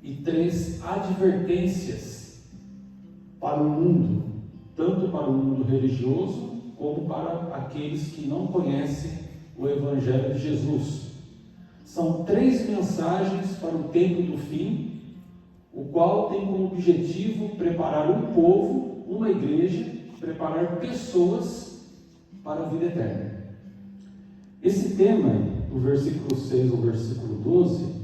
e 3 advertências para o mundo, tanto para o mundo religioso como para aqueles que não conhecem o Evangelho de Jesus. São 3 mensagens para o tempo do fim, o qual tem como objetivo preparar um povo, uma igreja, preparar pessoas para a vida eterna. Esse tema, do versículo 6 ao versículo 12,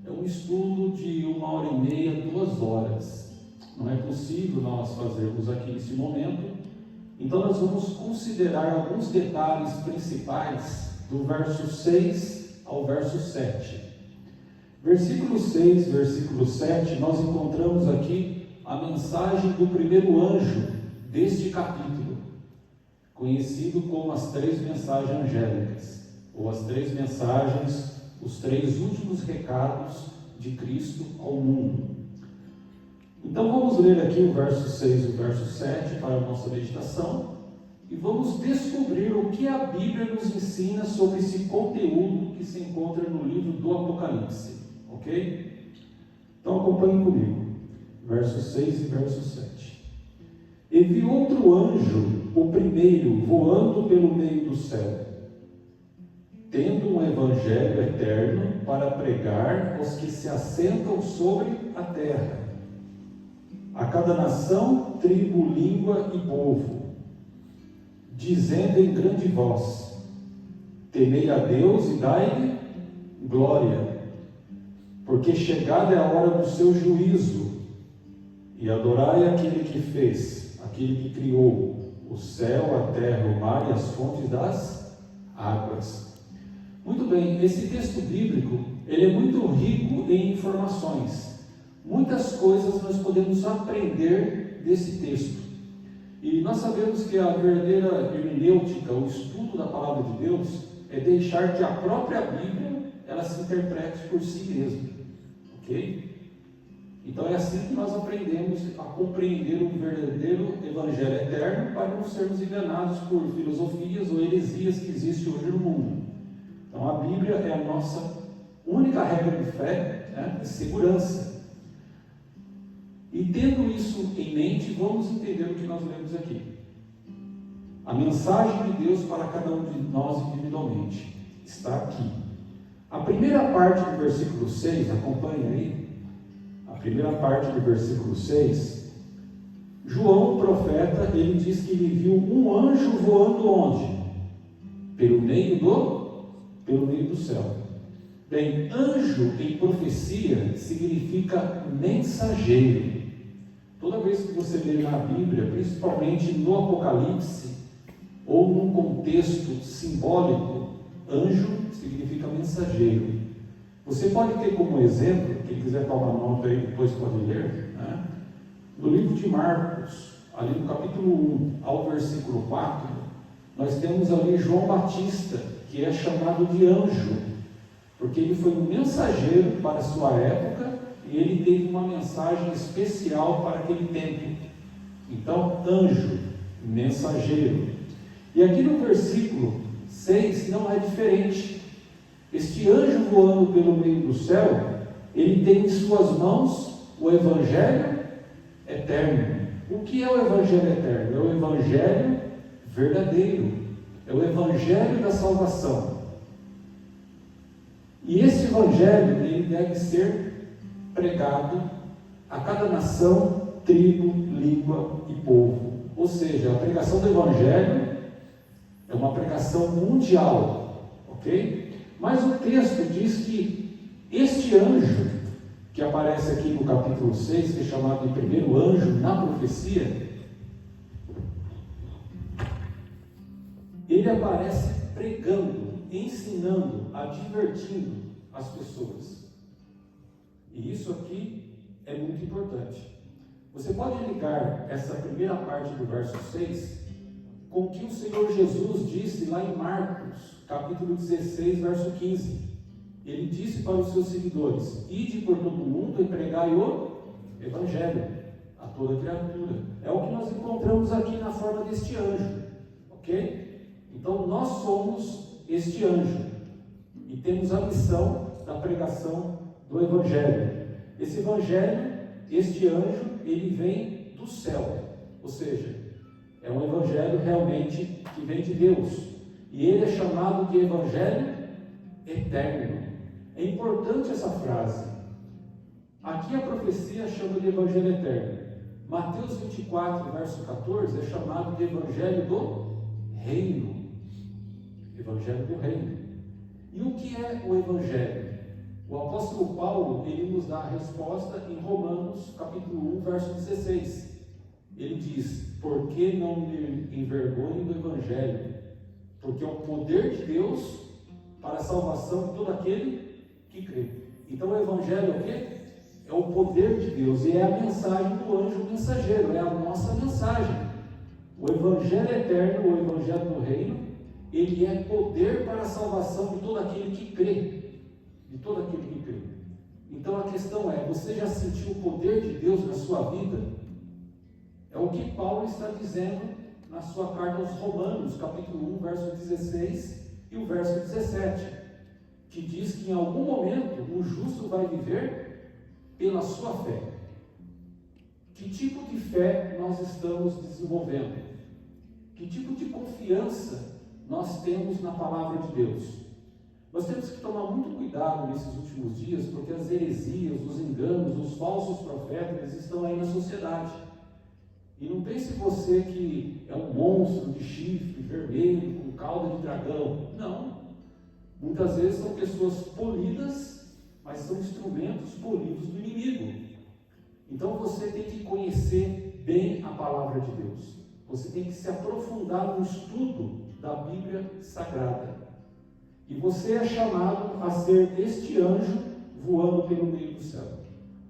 é um estudo de 1h30, 2 horas. Não é possível nós fazermos aqui nesse momento, então nós vamos considerar alguns detalhes principais do verso 6 ao verso 7. Versículo 6, versículo 7, nós encontramos aqui a mensagem do primeiro anjo deste capítulo, conhecido como as 3 mensagens angélicas, ou as 3 mensagens, os 3 últimos recados de Cristo ao mundo. Então vamos ler aqui o verso 6 e o verso 7 para a nossa meditação e vamos descobrir o que a Bíblia nos ensina sobre esse conteúdo que se encontra no livro do Apocalipse, ok? Então acompanhe comigo, verso 6 e verso 7. E vi outro anjo, o primeiro, voando pelo meio do céu, tendo um evangelho eterno para pregar aos que se assentam sobre a terra, a cada nação, tribo, língua e povo, dizendo em grande voz: temei a Deus e dai-lhe glória, porque chegada é a hora do seu juízo, e adorai aquele que fez, aquele que criou o céu, a terra, o mar e as fontes das águas. Muito bem, esse texto bíblico, ele é muito rico em informações. Muitas coisas nós podemos aprender desse texto. E nós sabemos que a verdadeira hermenêutica, o estudo da palavra de Deus, é deixar que a própria Bíblia, ela se interprete por si mesma. Ok? Então é assim que nós aprendemos a compreender o verdadeiro Evangelho eterno, para não sermos enganados por filosofias ou heresias que existem hoje no mundo. Então a Bíblia é a nossa única regra de fé, de segurança. E tendo isso em mente, vamos entender o que nós lemos aqui. A mensagem de Deus para cada um de nós individualmente está aqui. A primeira parte do versículo 6, acompanhe aí. A primeira parte do versículo 6, João, o profeta, ele diz que ele viu um anjo voando onde? Pelo meio do céu. Bem, anjo em profecia significa mensageiro. Toda vez que você lê na Bíblia, principalmente no Apocalipse, ou num contexto simbólico, anjo significa mensageiro. Você pode ter como exemplo, quem quiser tomar nota aí, depois pode ler, no livro de Marcos, ali no capítulo 1 ao versículo 4, nós temos ali João Batista, que é chamado de anjo, porque ele foi um mensageiro para a sua época, e ele teve uma mensagem especial para aquele tempo. Então, anjo, mensageiro. E aqui no versículo 6 não é diferente. Este anjo voando pelo meio do céu, ele tem em suas mãos o Evangelho eterno. O que é o Evangelho eterno? É o Evangelho verdadeiro. É o Evangelho da salvação. E esse Evangelho, ele deve ser pregado a cada nação, tribo, língua e povo. Ou seja, a pregação do Evangelho é uma pregação mundial, ok? Mas o texto diz que este anjo, que aparece aqui no capítulo 6, que é chamado de primeiro anjo na profecia, ele aparece pregando, ensinando, advertindo as pessoas. E isso aqui é muito importante. Você pode ligar essa primeira parte do verso 6 com o que o Senhor Jesus disse lá em Marcos, capítulo 16, verso 15. Ele disse para os seus seguidores: ide por todo o mundo e pregai o Evangelho a toda criatura. É o que nós encontramos aqui na forma deste anjo, ok? Então nós somos este anjo e temos a missão da pregação do Evangelho. Esse evangelho, este anjo, ele vem do céu, ou seja, é um evangelho realmente que vem de Deus, e ele é chamado de evangelho eterno. É importante essa frase. Aqui a profecia chama de evangelho eterno. Mateus 24, verso 14, é chamado de evangelho do reino. Evangelho do reino. E o que é o evangelho? O apóstolo Paulo, ele nos dá a resposta em Romanos, capítulo 1, verso 16. Ele diz: por que não me envergonho do evangelho? Porque é o poder de Deus para a salvação de todo aquele que crê. Então o evangelho é o quê? É o poder de Deus, e é a mensagem do anjo mensageiro, é a nossa mensagem. O evangelho eterno, o evangelho do reino, ele é poder para a salvação de todo aquele que crê. De todo aquele que crê. Então a questão é: você já sentiu o poder de Deus na sua vida? É o que Paulo está dizendo na sua carta aos Romanos, capítulo 1, verso 16 e o verso 17, que diz que em algum momento o justo vai viver pela sua fé. Que tipo de fé nós estamos desenvolvendo? Que tipo de confiança nós temos na palavra de Deus? Nós temos que tomar muito cuidado nesses últimos dias, porque as heresias, os enganos, os falsos profetas estão aí na sociedade. E não pense você que é um monstro de chifre vermelho, com cauda de dragão. Não. Muitas vezes são pessoas polidas, mas são instrumentos polidos do inimigo. Então você tem que conhecer bem a palavra de Deus. Você tem que se aprofundar no estudo da Bíblia Sagrada. E você é chamado a ser este anjo voando pelo meio do céu.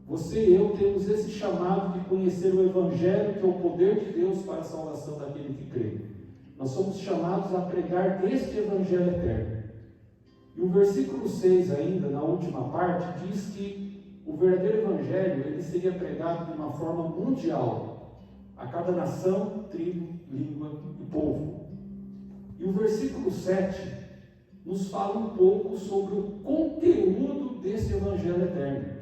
Você e eu temos esse chamado de conhecer o Evangelho, que é o poder de Deus para a salvação daquele que crê. Nós somos chamados a pregar este Evangelho eterno. E o versículo 6 ainda, na última parte, diz que o verdadeiro Evangelho ele seria pregado de uma forma mundial, a cada nação, tribo, língua e povo. E o versículo 7 nos fala um pouco sobre o conteúdo desse Evangelho eterno,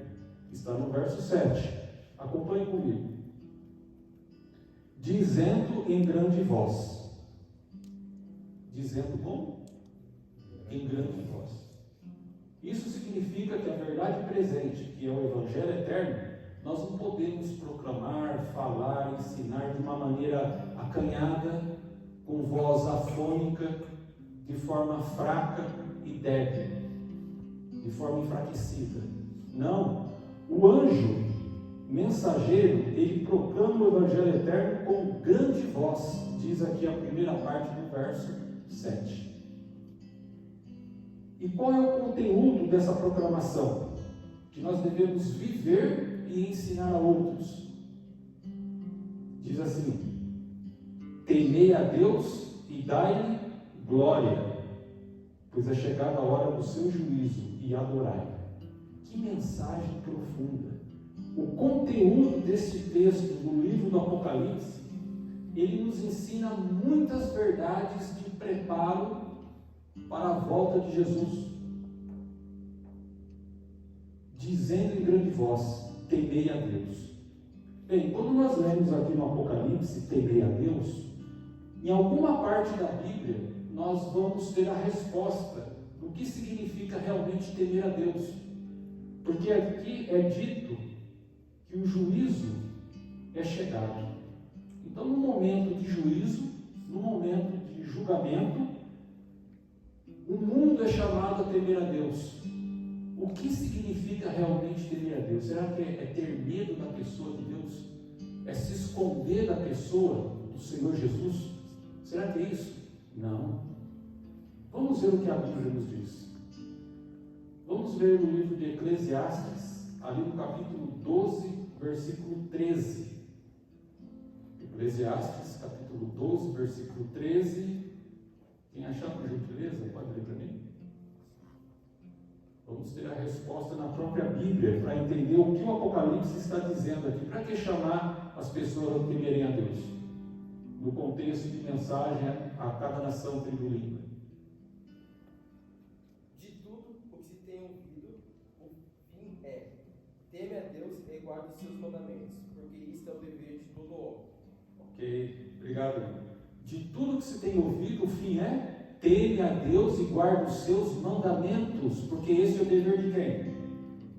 que está no verso 7. Acompanhe comigo. Dizendo em grande voz. Dizendo como? Em grande voz. Isso significa que a verdade presente, que é o Evangelho eterno, nós não podemos proclamar, falar, ensinar de uma maneira acanhada, com voz afônica, de forma fraca e débil, de forma enfraquecida. Não. O anjo mensageiro, ele proclama o Evangelho eterno com grande voz, diz aqui a primeira parte do verso 7. E qual é o conteúdo dessa proclamação? Que nós devemos viver e ensinar a outros. Diz assim: temei a Deus e dai-lhe glória, pois é chegada a hora do seu juízo, e adorai. Que mensagem profunda! O conteúdo desse texto no livro do Apocalipse, ele nos ensina muitas verdades de preparo para a volta de Jesus. Dizendo em grande voz: temei a Deus. Bem, quando nós lemos aqui no Apocalipse, temei a Deus, em alguma parte da Bíblia, nós vamos ter a resposta do que significa realmente temer a Deus. Porque aqui é dito que o juízo é chegado. Então, no momento de juízo, no momento de julgamento, o mundo é chamado a temer a Deus. O que significa realmente temer a Deus? Será que é ter medo da pessoa de Deus? É se esconder da pessoa do Senhor Jesus? Será que é isso? Não. Vamos ver o que a Bíblia nos diz. Vamos ver no livro de Eclesiastes, ali no capítulo 12, versículo 13. Eclesiastes, capítulo 12, versículo 13. Quem achar, por gentileza, pode ler para mim? Vamos ter a resposta na própria Bíblia, para entender o que o Apocalipse está dizendo aqui. Para que chamar as pessoas a temerem a Deus? No contexto de mensagem a cada nação, tribo e língua. De tudo o que se tem ouvido, o fim é: teme a Deus guarde os seus mandamentos, porque isto é o dever de todo homem. Ok, obrigado. De tudo que se tem ouvido, o fim é: teme a Deus e guarde os seus mandamentos, porque esse é o dever de quem?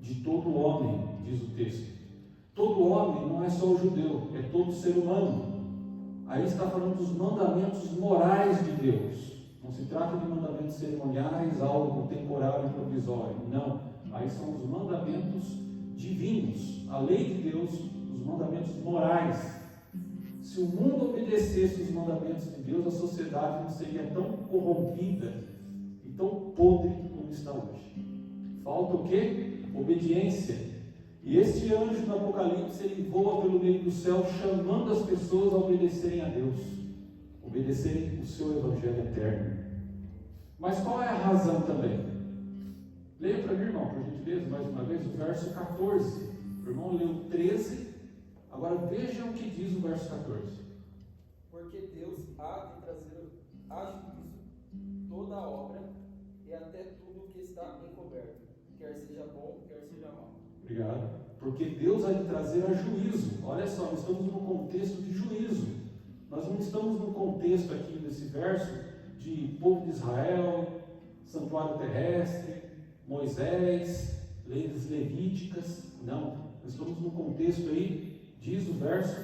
De todo homem, diz o texto. Todo homem não é só o judeu, é todo ser humano. Aí está falando dos mandamentos morais de Deus. Não se trata de mandamentos cerimoniais, algo temporário e provisório. Não. Aí são os mandamentos divinos, a lei de Deus, os mandamentos morais. Se o mundo obedecesse os mandamentos de Deus, a sociedade não seria tão corrompida e tão podre como está hoje. Falta o quê? Obediência. E este anjo no Apocalipse, ele voa pelo meio do céu, chamando as pessoas a obedecerem a Deus, obedecerem o seu Evangelho eterno. Mas qual é a razão também? Leia para mim, irmão, por gentileza, mais uma vez, o verso 14. O irmão leu 13, agora veja o que diz o verso 14. Porque Deus há de trazer a juízo toda a obra e até tudo que está encoberto, quer seja bom, quer seja mau. Obrigado. Porque Deus há de trazer a juízo. Olha só, nós estamos num contexto de juízo. Nós não estamos num contexto aqui nesse verso de povo de Israel, santuário terrestre, Moisés, leis levíticas. Não, nós estamos num contexto aí, diz o verso,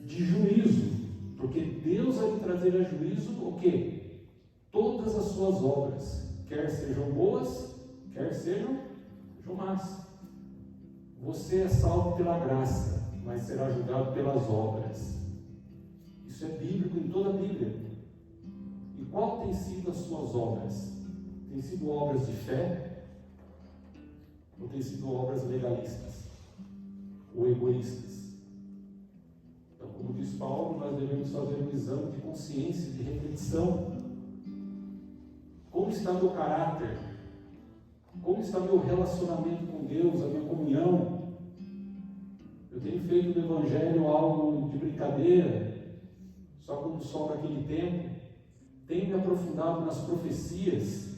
de juízo. Porque Deus há de trazer a juízo o quê? Todas as suas obras, quer sejam boas, quer sejam más. Você é salvo pela graça, mas será julgado pelas obras. Isso é bíblico em toda a Bíblia. E qual tem sido as suas obras? Tem sido obras de fé? Ou tem sido obras legalistas? Ou egoístas? Então, como diz Paulo, nós devemos fazer um exame de consciência, de reflexão. Como está meu caráter? Como está meu relacionamento com Deus, a minha comunhão? Eu tenho feito do Evangelho algo de brincadeira, só quando sobra aquele tempo. Tenho me aprofundado nas profecias.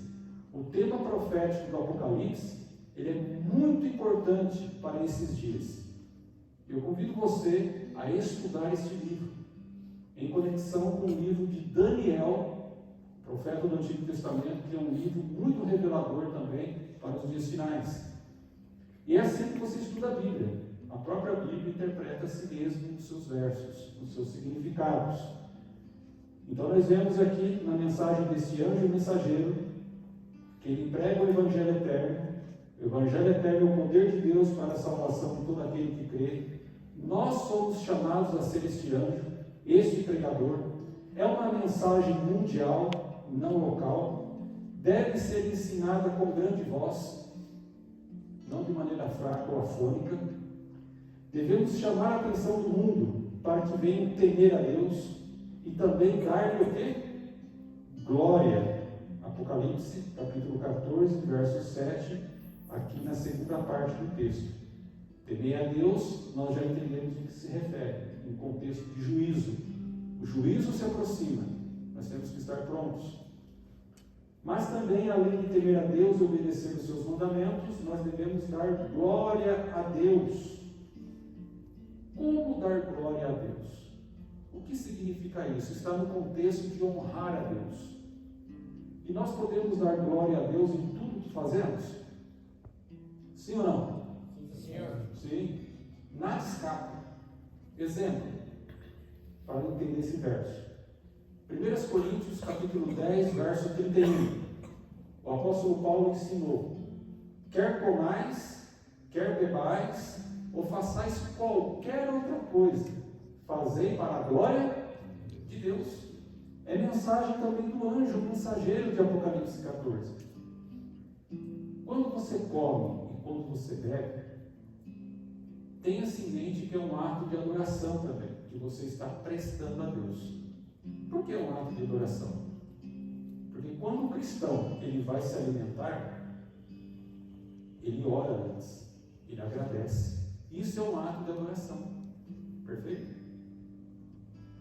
O tema profético do Apocalipse, ele é muito importante para esses dias. Eu convido você a estudar este livro, em conexão com o livro de Daniel, profeta do Antigo Testamento, que é um livro muito revelador também para os dias finais. E é assim que você estuda a Bíblia. A própria Bíblia interpreta a si mesma nos seus versos, nos seus significados. Então nós vemos aqui na mensagem desse anjo mensageiro, que ele prega o Evangelho eterno. O Evangelho eterno é o poder de Deus para a salvação de todo aquele que crê. Nós somos chamados a ser este anjo, este pregador. É uma mensagem mundial, não local. Deve ser ensinada com grande voz, não de maneira fraca ou afônica. Devemos chamar a atenção do mundo para que venham temer a Deus e também dar-lhe o quê? Glória. Apocalipse, capítulo 14, verso 7, aqui na segunda parte do texto. Temer a Deus, nós já entendemos o que se refere, em contexto de juízo. O juízo se aproxima, nós temos que estar prontos. Mas também, além de temer a Deus e obedecer os seus mandamentos, nós devemos dar glória a Deus. Como dar glória a Deus? O que significa isso? Está no contexto de honrar a Deus. E nós podemos dar glória a Deus em tudo que fazemos? Sim ou não? Sim, Senhor. Sim. Nada escapa. Exemplo, para entender esse verso. 1 Coríntios capítulo 10, verso 31. O apóstolo Paulo ensinou: quer comais, quer bebais, ou façais qualquer outra coisa, fazei para a glória de Deus. É mensagem também do anjo mensageiro de Apocalipse 14. Quando você come e quando você bebe, tenha-se em mente que é um ato de adoração também, que você está prestando a Deus. Por que é um ato de adoração? Porque quando o cristão ele vai se alimentar, ele ora antes, ele agradece. Isso é um ato de adoração. Perfeito?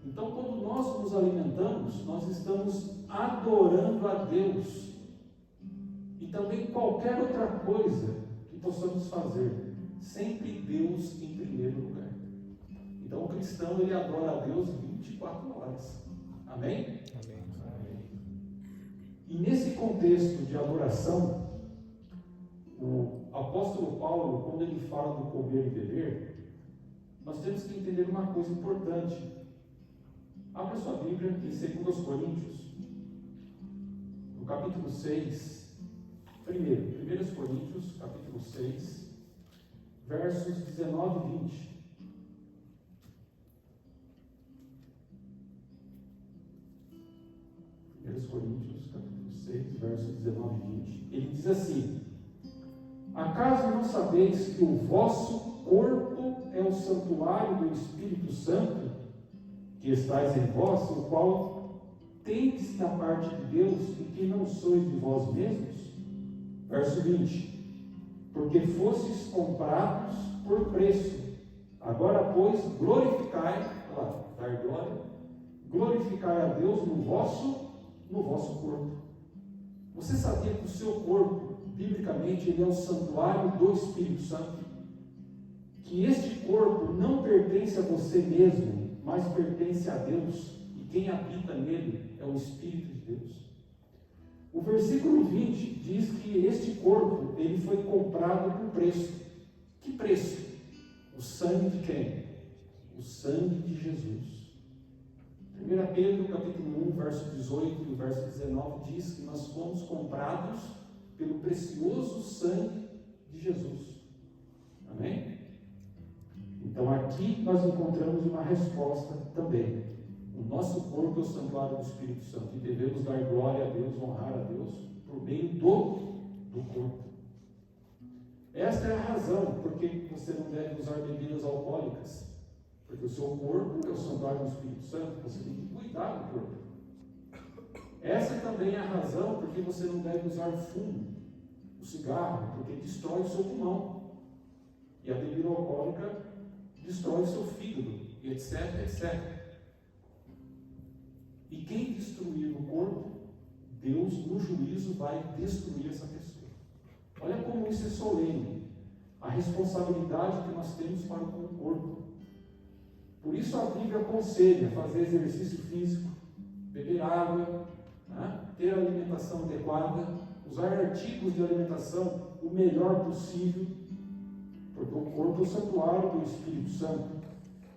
Então, quando nós nos alimentamos, nós estamos adorando a Deus. E também qualquer outra coisa que possamos fazer, sempre Deus em primeiro lugar. Então o cristão, ele adora a Deus 24 horas. Amém? Amém. E nesse contexto de adoração, o apóstolo Paulo, quando ele fala do comer e beber, nós temos que entender uma coisa importante. Abra sua Bíblia em 2 Coríntios, no capítulo 6, 1 Coríntios, capítulo 6, versos 19 e 20. 1 Coríntios, capítulo 6, versos 19 e 20. Ele diz assim: acaso não sabeis que o vosso corpo é o santuário do Espírito Santo, que estáis em vós, o qual tendes da parte de Deus, e que não sois de vós mesmos? Verso 20: porque fostes comprados por preço. Agora, pois, glorificai, dar glória, glorificai a Deus no vosso corpo. Você sabia que o seu corpo, biblicamente, ele é o santuário do Espírito Santo? Que este corpo não pertence a você mesmo, mas pertence a Deus, e quem habita nele é o Espírito de Deus. O versículo 20 diz que este corpo, ele foi comprado por preço. Que preço? O sangue de quem? O sangue de Jesus. 1 Pedro, capítulo 1, verso 18 e verso 19 diz que nós fomos comprados pelo precioso sangue de Jesus. Amém? Então aqui nós encontramos uma resposta também. O nosso corpo é o santuário do Espírito Santo e devemos dar glória a Deus, honrar a Deus por meio do corpo. Esta é a razão por que você não deve usar bebidas alcoólicas, porque o seu corpo é o santuário do Espírito Santo, você tem que cuidar do corpo. Essa também é a razão por que você não deve usar fumo, o cigarro, porque destrói o seu pulmão, e a bebida alcoólica destrói o seu fígado, e etc, etc. E quem destruir o corpo, Deus no juízo vai destruir essa pessoa. Olha como isso é solene, a responsabilidade que nós temos para com o corpo. Por isso a Bíblia aconselha fazer exercício físico, beber água, ter alimentação adequada, usar artigos de alimentação o melhor possível, porque o corpo é o santuário do Espírito Santo.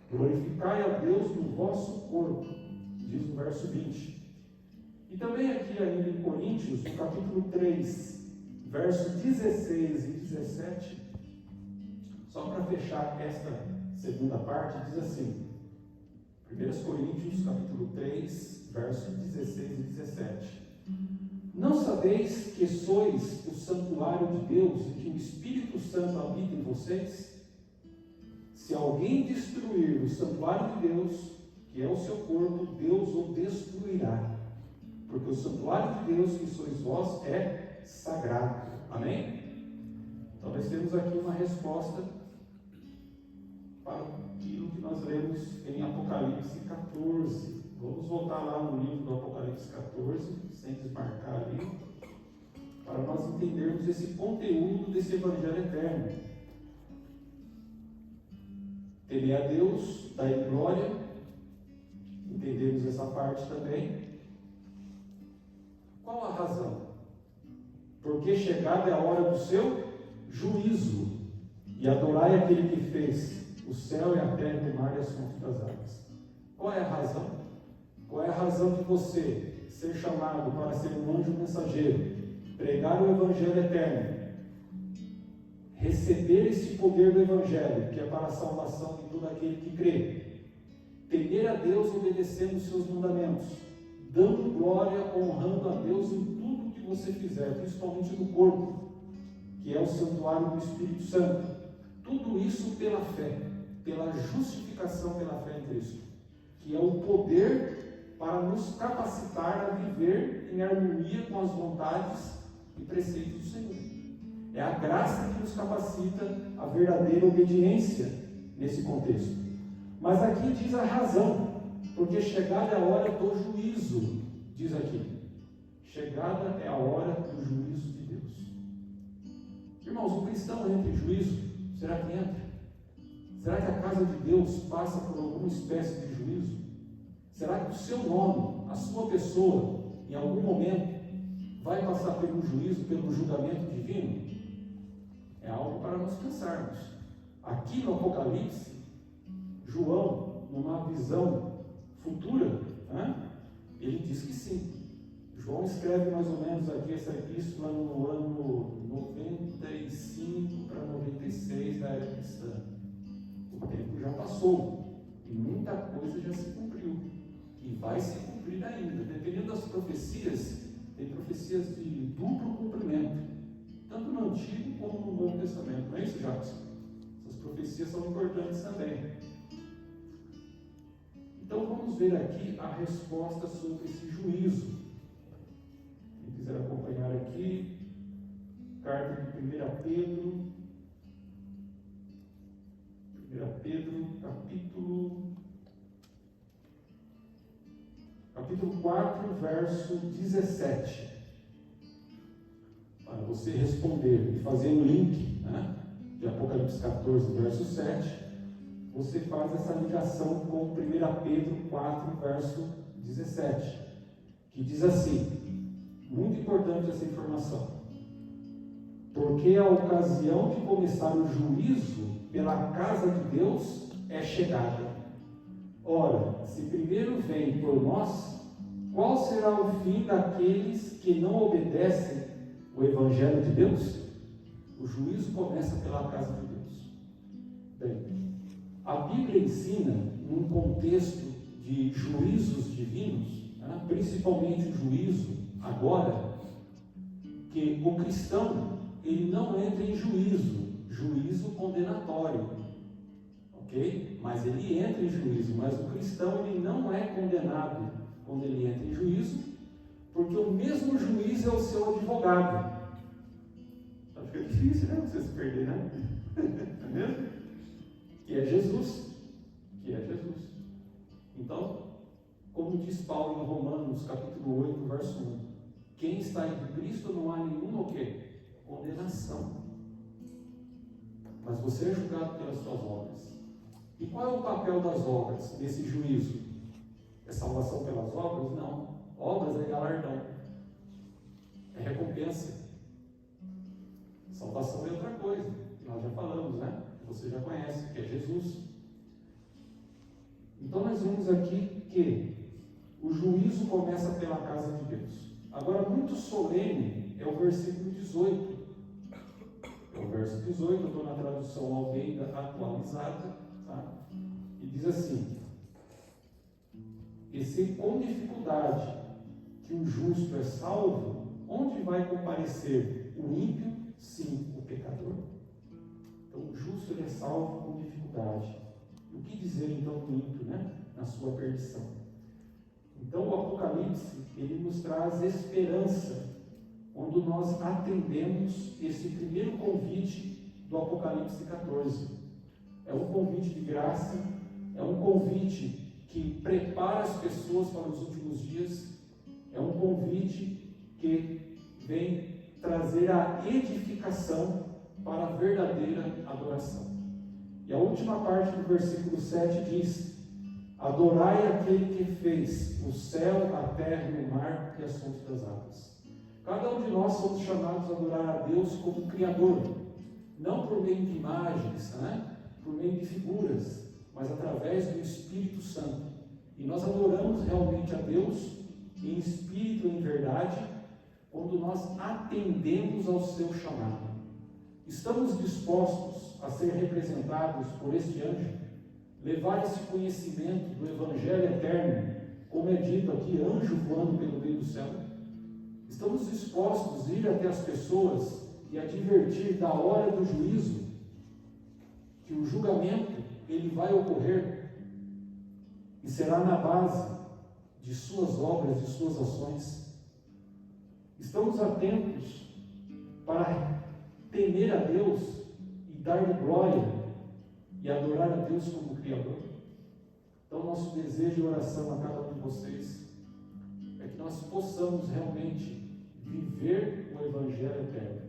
Glorificai a Deus no vosso corpo, diz no verso 20. E também aqui ainda em Coríntios, no capítulo 3, versos 16 e 17, só para fechar esta segunda parte, diz assim, 1 Coríntios, capítulo 3, versos 16 e 17. Não sabeis que sois o santuário de Deus e que o Espírito Santo habita em vocês? Se alguém destruir o santuário de Deus, que é o seu corpo, Deus o destruirá. Porque o santuário de Deus, que sois vós, é sagrado. Amém? Então nós temos aqui uma resposta para aquilo que nós lemos em Apocalipse 14. Vamos voltar lá no livro do Apocalipse 14, sem desmarcar ali, para nós entendermos esse conteúdo desse Evangelho eterno. Temer a Deus, dar glória, entendemos essa parte também. Qual a razão? Porque chegada é a hora do seu juízo, e adorai aquele que fez o céu e a terra, o mar e as fontes das águas. Qual é a razão? Qual é a razão de você ser chamado para ser um anjo mensageiro, pregar o Evangelho eterno, receber esse poder do Evangelho, que é para a salvação de todo aquele que crê, temer a Deus obedecendo os seus mandamentos, dando glória, honrando a Deus em tudo que você fizer, principalmente no corpo, que é o santuário do Espírito Santo. Tudo isso pela fé, pela justificação pela fé em Cristo, que é o poder para nos capacitar a viver em harmonia com as vontades e preceitos do Senhor. É a graça que nos capacita a verdadeira obediência nesse contexto. Mas aqui diz a razão, porque chegada é a hora do juízo, diz aqui. Chegada é a hora do juízo de Deus. Irmãos, o cristão entra em juízo? Será que entra? Será que a casa de Deus passa por alguma espécie de juízo? Será que o seu nome, a sua pessoa, em algum momento, vai passar pelo juízo, pelo julgamento divino? É algo para nós pensarmos. Aqui no Apocalipse, João, numa visão futura, ele diz que sim. João escreve mais ou menos aqui essa epístola no ano 95 para 96 da era cristã. O tempo já passou e muita coisa já se cumpriu e vai se cumprir ainda. Dependendo das profecias, tem profecias de duplo cumprimento, tanto no Antigo como no Novo Testamento. Não é isso, Jackson? Essas profecias são importantes também. Então vamos ver aqui a resposta sobre esse juízo. Quem quiser acompanhar aqui, carta de 1 Pedro, capítulo 4, verso 17. Para você responder e fazer um link, de Apocalipse 14, verso 7, você faz essa ligação com 1 Pedro 4, verso 17, que diz assim, muito importante essa informação: porque a ocasião de começar o juízo pela casa de Deus é chegada. Ora, se primeiro vem por nós, qual será o fim daqueles que não obedecem o Evangelho de Deus? O juízo começa pela casa de Deus. Bem, a Bíblia ensina, num contexto de juízos divinos, principalmente o juízo agora, que o cristão, ele não entra em juízo condenatório, ok? Mas ele entra em juízo, mas o cristão, ele não é condenado quando ele entra em juízo, porque o mesmo juiz é o seu advogado. Fica difícil, né? Você se perder, né? Não é mesmo? Que é Jesus. Então, como diz Paulo em Romanos, capítulo 8, verso 1, quem está em Cristo não há nenhuma o quê? Condenação. Mas você é julgado pelas suas obras. E qual é o papel das obras nesse juízo? É salvação pelas obras? Não. Obras é galardão. É recompensa. Salvação é outra coisa. Nós já falamos, né? Você já conhece, que é Jesus. Então nós vemos aqui que o juízo começa pela casa de Deus. Agora, muito solene é o versículo 18. É o verso 18, eu estou na tradução Almeida atualizada, tá? E diz assim: e se com dificuldade que o justo é salvo, onde vai comparecer o ímpio? Sim, o pecador. Então o justo ele é salvo com dificuldade. O que dizer então do ímpio, na sua perdição? Então o Apocalipse, ele nos traz esperança quando nós atendemos esse primeiro convite do Apocalipse 14. É um convite de graça, é um convite que prepara as pessoas para os últimos dias, é um convite que vem trazer a edificação para a verdadeira adoração. E a última parte do versículo 7 diz: adorai aquele que fez o céu, a terra e o mar e as fontes das águas. Cada um de nós somos chamados a adorar a Deus como Criador, não por meio de imagens, por meio de figuras, mas através do Espírito Santo. E nós adoramos realmente a Deus em espírito e em verdade, quando nós atendemos ao seu chamado. Estamos dispostos a ser representados por este anjo, levar esse conhecimento do Evangelho eterno, como é dito aqui, anjo voando pelo meio do céu? Estamos dispostos a ir até as pessoas e advertir da hora do juízo, que o julgamento ele vai ocorrer e será na base de suas obras, de suas ações? Estamos atentos para temer a Deus e dar-lhe glória e adorar a Deus como Criador? Então nosso desejo e oração a cada um de vocês é que nós possamos realmente viver o Evangelho eterno,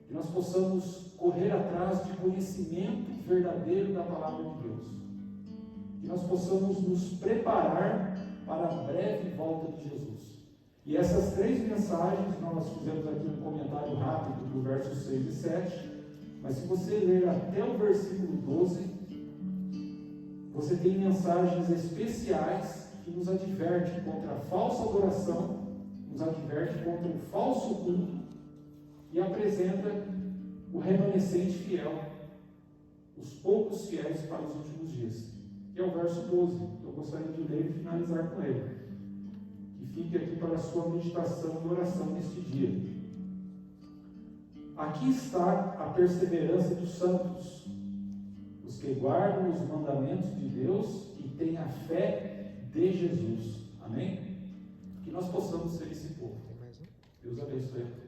que nós possamos correr atrás de conhecimento verdadeiro da palavra de Deus, que nós possamos nos preparar para a breve volta de Jesus. E essas 3 mensagens nós fizemos aqui um comentário rápido do verso 6 e 7, mas se você ler até o versículo 12, você tem mensagens especiais que nos advertem contra a falsa adoração, nos adverte contra o falso culto e apresenta o remanescente fiel, os poucos fiéis para os últimos dias, que é o verso 12, que eu gostaria de ler e finalizar com ele, que fique aqui para a sua meditação e oração neste dia. Aqui está a perseverança dos santos, os que guardam os mandamentos de Deus e têm a fé de Jesus. Amém? Que nós possamos ser esse povo. Deus abençoe.